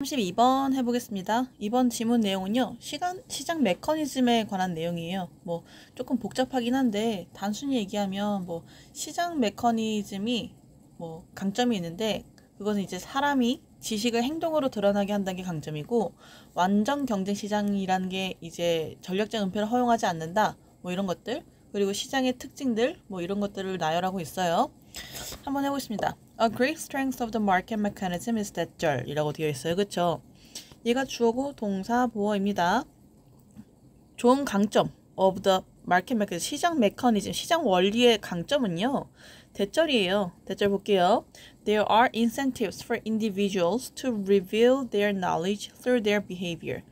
32번 해보겠습니다. 이번 지문 내용은요, 시장 메커니즘에 관한 내용이에요. 조금 복잡하긴 한데, 단순히 얘기하면 시장 메커니즘이 강점이 있는데, 그것은 이제 사람이 지식을 행동으로 드러나게 한다는 게 강점이고, 완전 경쟁 시장이라는 게 이제 전략적 은폐를 허용하지 않는다. 이런 것들, 그리고 시장의 특징들, 이런 것들을 나열하고 있어요. 한번 해보겠습니다. A great strength of the market mechanism is that 이라고 되어 있어요. 그쵸? 얘가 주어고 동사 보어입니다. 좋은 강점 of the market mechanism, 시장 메커니즘, 시장 원리의 강점은요. 대절이에요. 대절 볼게요. There are incentives for individuals to reveal their knowledge through their behavior.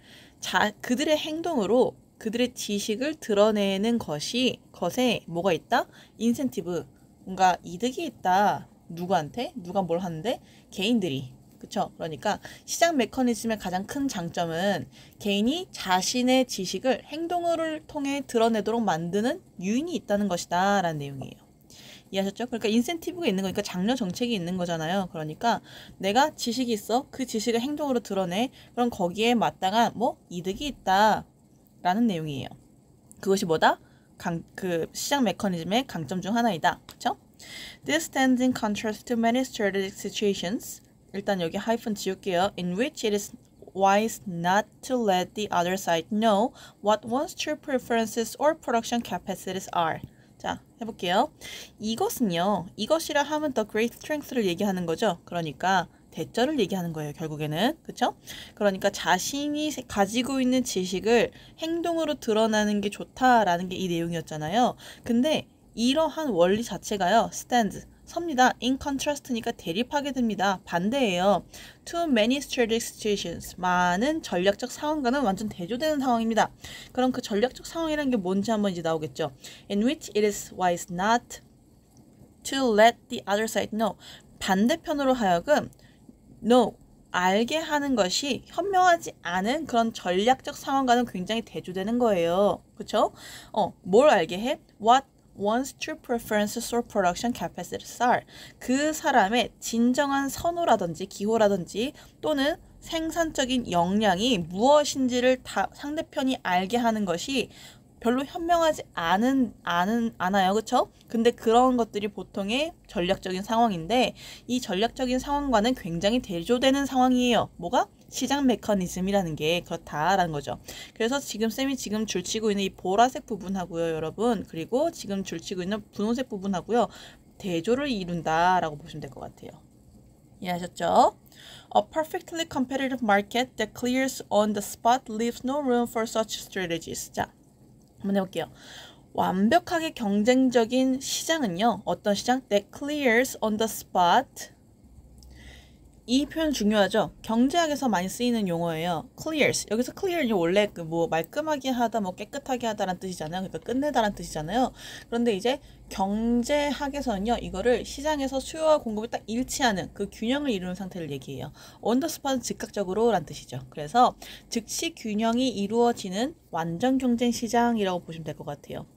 그들의 행동으로 그들의 지식을 드러내는 것에 뭐가 있다? 인센티브. 뭔가 이득이 있다. 누구한테? 누가 뭘 하는데? 개인들이. 그쵸? 그러니까 시장 메커니즘의 가장 큰 장점은 개인이 자신의 지식을 행동을 통해 드러내도록 만드는 요인이 있다는 것이다 라는 내용이에요. 이해하셨죠? 그러니까 인센티브가 있는 거니까 장려 정책이 있는 거잖아요. 그러니까 내가 지식이 있어. 그 지식을 행동으로 드러내. 그럼 거기에 마땅한 이득이 있다 라는 내용이에요. 그것이 뭐다? 그 시장 메커니즘의 강점 중 하나이다. 그쵸? This stands in contrast to many strategic situations. 일단 여기 하이픈 지울게요. In which it is wise not to let the other side know what one's true preferences or production capacities are. 자, 해볼게요. 이것이라 하면 the great strength를 얘기하는 거죠. 그러니까 대절을 얘기하는 거예요. 결국에는. 그쵸? 그러니까 자신이 가지고 있는 지식을 행동으로 드러나는 게 좋다라는 게 이 내용이었잖아요. 근데 이러한 원리 자체가요. stand, 섭니다. in contrast니까 대립하게 됩니다. 반대예요. to many strategic situations. 많은 전략적 상황과는 완전 대조되는 상황입니다. 그럼 그 전략적 상황이라는 게 뭔지 한번 이제 나오겠죠. In which it is wise not to let the other side know. 반대편으로 하여금 no, 알게 하는 것이 현명하지 않은 그런 전략적 상황과는 굉장히 대조되는 거예요. 그쵸? 뭘 알게 해? What one's true preferences or production capacities are. 그 사람의 진정한 선호라든지 기호라든지 또는 생산적인 역량이 무엇인지를 상대편이 알게 하는 것이 별로 현명하지 않아요. 그쵸? 근데 그런 것들이 보통의 전략적인 상황인데 이 전략적인 상황과는 굉장히 대조되는 상황이에요. 뭐가? 시장 메커니즘이라는 게 그렇다라는 거죠. 그래서 쌤이 지금 줄치고 있는 이 보라색 부분하고요, 여러분. 그리고 지금 줄치고 있는 분홍색 부분하고요. 대조를 이룬다라고 보시면 될 것 같아요. 이해하셨죠? A perfectly competitive market that clears on the spot leaves no room for such strategies. 자, 한번 해볼게요. 완벽하게 경쟁적인 시장은요. 어떤 시장? That clears on the spot. 이 표현 중요하죠. 경제학에서 많이 쓰이는 용어예요. clears. 여기서 clear이 원래 말끔하게 하다, 깨끗하게 하다라는 뜻이잖아요. 그러니까 끝내다라는 뜻이잖아요. 그런데 이제 경제학에서는요. 이거를 시장에서 수요와 공급이 딱 일치하는 그 균형을 이루는 상태를 얘기해요. on the spot은 즉각적으로 라는 뜻이죠. 그래서 즉시 균형이 이루어지는 완전 경쟁 시장이라고 보시면 될 것 같아요.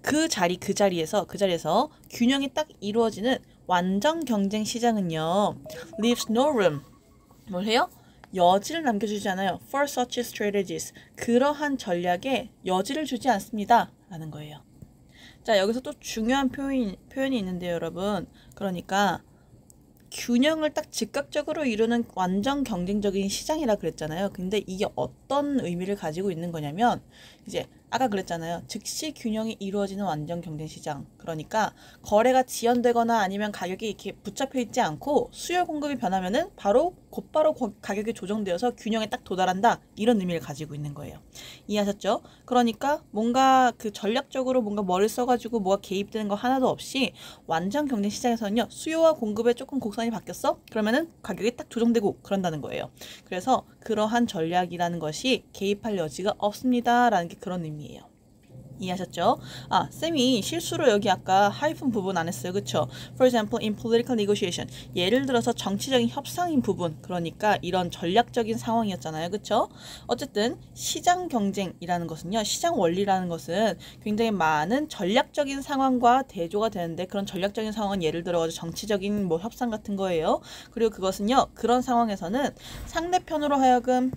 그 자리에서 균형이 딱 이루어지는 완전 경쟁 시장은요. leaves no room. 뭘 해요? 여지를 남겨주지 않아요. for such strategies. 그러한 전략에 여지를 주지 않습니다. 라는 거예요. 자, 여기서 또 중요한 표현이 있는데요, 여러분. 그러니까 균형을 딱 즉각적으로 이루는 완전 경쟁적인 시장이라 그랬잖아요. 근데 이게 어떤 의미를 가지고 있는 거냐면 이제 아까 그랬잖아요. 즉시 균형이 이루어지는 완전 경쟁 시장. 그러니까 거래가 지연되거나 아니면 가격이 이렇게 붙잡혀 있지 않고 수요 공급이 변하면은 곧바로 가격이 조정되어서 균형에 딱 도달한다. 이런 의미를 가지고 있는 거예요. 이해하셨죠? 그러니까 뭔가 그 전략적으로 뭔가 머리를 써가지고 뭐가 개입되는 거 하나도 없이 완전 경쟁 시장에서는요. 수요와 공급에 조금 곡선이 바뀌었어? 그러면은 가격이 딱 조정되고 그런다는 거예요. 그래서 그러한 전략이라는 것이 개입할 여지가 없습니다. 라는 게 그런 의미예요. 이해하셨죠? 아, 쌤이 실수로 여기 아까 하이픈 부분 안 했어요. 그쵸? For example, in political negotiation. 예를 들어서 정치적인 협상인 부분. 그러니까 이런 전략적인 상황이었잖아요. 그쵸? 어쨌든 시장 경쟁이라는 것은요. 시장 원리라는 것은 굉장히 많은 전략적인 상황과 대조가 되는데 그런 전략적인 상황은 예를 들어 정치적인 뭐 협상 같은 거예요. 그리고 그것은요. 그런 상황에서는 상대편으로 하여금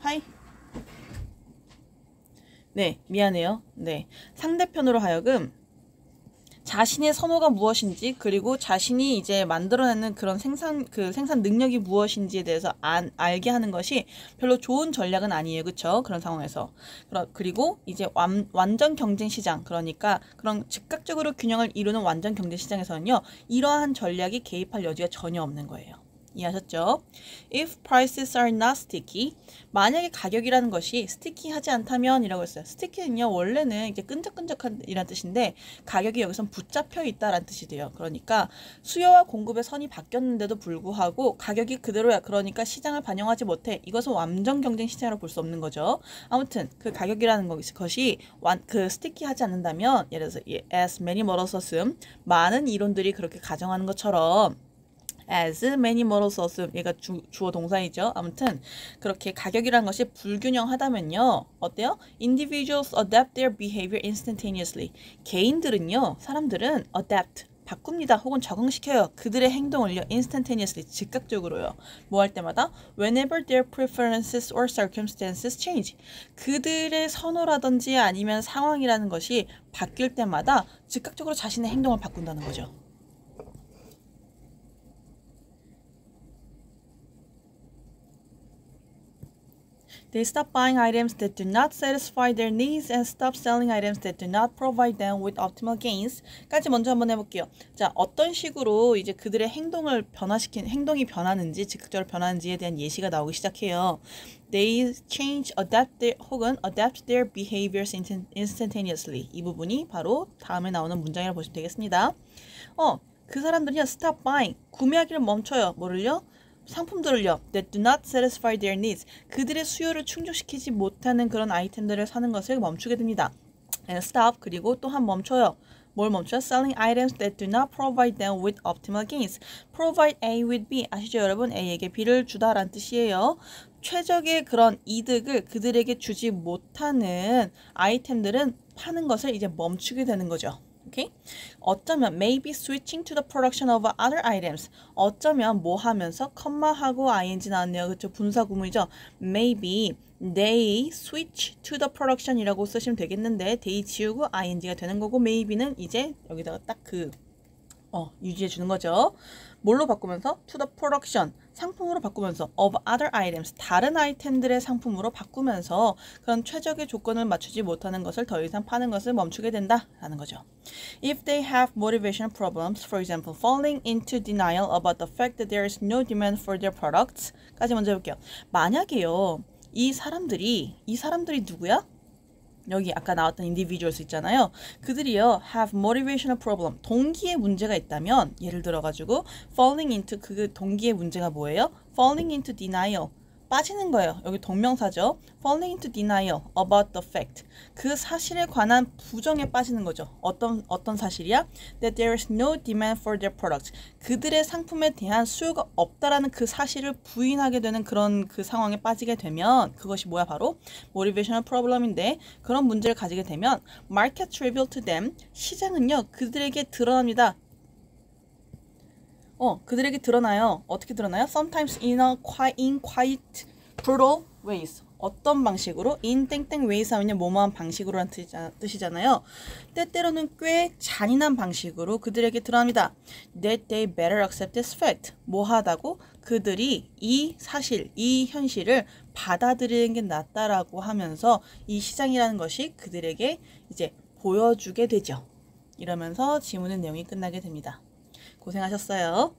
하이 네, 미안해요. 네. 상대편으로 하여금 자신의 선호가 무엇인지 그리고 자신이 이제 만들어내는 그런 생산 능력이 무엇인지에 대해서 알게 하는 것이 별로 좋은 전략은 아니에요. 그쵸? 그런 상황에서. 그리고 이제 완전 경쟁 시장 그러니까 그런 즉각적으로 균형을 이루는 완전 경쟁 시장에서는요. 이러한 전략이 개입할 여지가 전혀 없는 거예요. 이해하셨죠? If prices are not sticky, 만약에 가격이라는 것이 스티키하지 않다면 이라고 했어요. 스티키는요 원래는 이제 끈적끈적한 이란 뜻인데 가격이 여기선 붙잡혀 있다라는 뜻이 돼요. 그러니까 수요와 공급의 선이 바뀌었는데도 불구하고 가격이 그대로야. 그러니까 시장을 반영하지 못해. 이것은 완전 경쟁 시장으로 볼 수 없는 거죠. 아무튼 그 가격이라는 것이 그 스티키하지 않는다면 예를 들어서 as many models assume 많은 이론들이 그렇게 가정하는 것처럼 as many models assume 얘가 주어 동사이죠. 아무튼 그렇게 가격이라는 것이 불균형하다면요. 어때요? Individuals adapt their behavior instantaneously. 개인들은요. 사람들은 adapt 바꿉니다. 혹은 적응시켜요. 그들의 행동을요. instantaneously 즉각적으로요. 뭐 할 때마다 whenever their preferences or circumstances change. 그들의 선호라든지 아니면 상황이라는 것이 바뀔 때마다 즉각적으로 자신의 행동을 바꾼다는 거죠. They stop buying items that do not satisfy their needs and stop selling items that do not provide them with optimal gains. 까지 먼저 한번 해볼게요. 자, 어떤 식으로 이제 그들의 행동이 변하는지, 즉각적으로 변하는지에 대한 예시가 나오기 시작해요. They change, 혹은 adapt their behaviors instantaneously. 이 부분이 바로 다음에 나오는 문장이라고 보시면 되겠습니다. 그 사람들이요, stop buying. 구매하기를 멈춰요. 뭐를요? 상품들을요. That do not satisfy their needs. 그들의 수요를 충족시키지 못하는 그런 아이템들을 사는 것을 멈추게 됩니다. And stop. 그리고 또한 멈춰요. 뭘 멈춰요? Selling items that do not provide them with optimal gains. Provide A with B. 아시죠 여러분? A에게 B를 주다라는 뜻이에요. 최적의 그런 이득을 그들에게 주지 못하는 아이템들은 파는 것을 이제 멈추게 되는 거죠. Okay? 어쩌면 maybe switching to the production of other items. 어쩌면 뭐 하면서 컴마하고 ing 나왔네요. 그렇죠? 분사 구문이죠. Maybe they switch to the production이라고 쓰시면 되겠는데 they 지우고 ing가 되는 거고 maybe는 이제 여기다가 딱 유지해 주는 거죠. 뭘로 바꾸면서 to the production 상품으로 바꾸면서 of other items 다른 아이템들의 상품으로 바꾸면서 그런 최적의 조건을 맞추지 못하는 것을 더 이상 파는 것을 멈추게 된다라는 거죠. If they have motivational problems, for example, falling into denial about the fact that there is no demand for their products 까지 먼저 해볼게요. 만약에요 이 사람들이 누구야? 여기 아까 나왔던 individuals 있잖아요. 그들이요 have motivational problem 동기에 문제가 있다면 예를 들어가지고 falling into 그 동기의 문제가 뭐예요? falling into denial 빠지는 거예요. 여기 동명사죠. falling into denial about the fact 그 사실에 관한 부정에 빠지는 거죠. 어떤 사실이야? That there is no demand for their products 그들의 상품에 대한 수요가 없다라는 그 사실을 부인하게 되는 그런 그 상황에 빠지게 되면 그것이 뭐야? 바로 motivational problem인데 그런 문제를 가지게 되면 market reveal to them 시장은요 그들에게 드러납니다. 그들에게 드러나요. 어떻게 드러나요? Sometimes in quite brutal ways. 어떤 방식으로? in 땡땡 ways 하면요 뭐뭐한 방식으로라는 뜻이잖아요. 때때로는 꽤 잔인한 방식으로 그들에게 드러납니다. That they better accept this fact. 뭐하다고? 그들이 이 사실, 이 현실을 받아들이는 게 낫다라고 하면서 이 시장이라는 것이 그들에게 이제 보여주게 되죠. 이러면서 지문의 내용이 끝나게 됩니다. 고생하셨어요.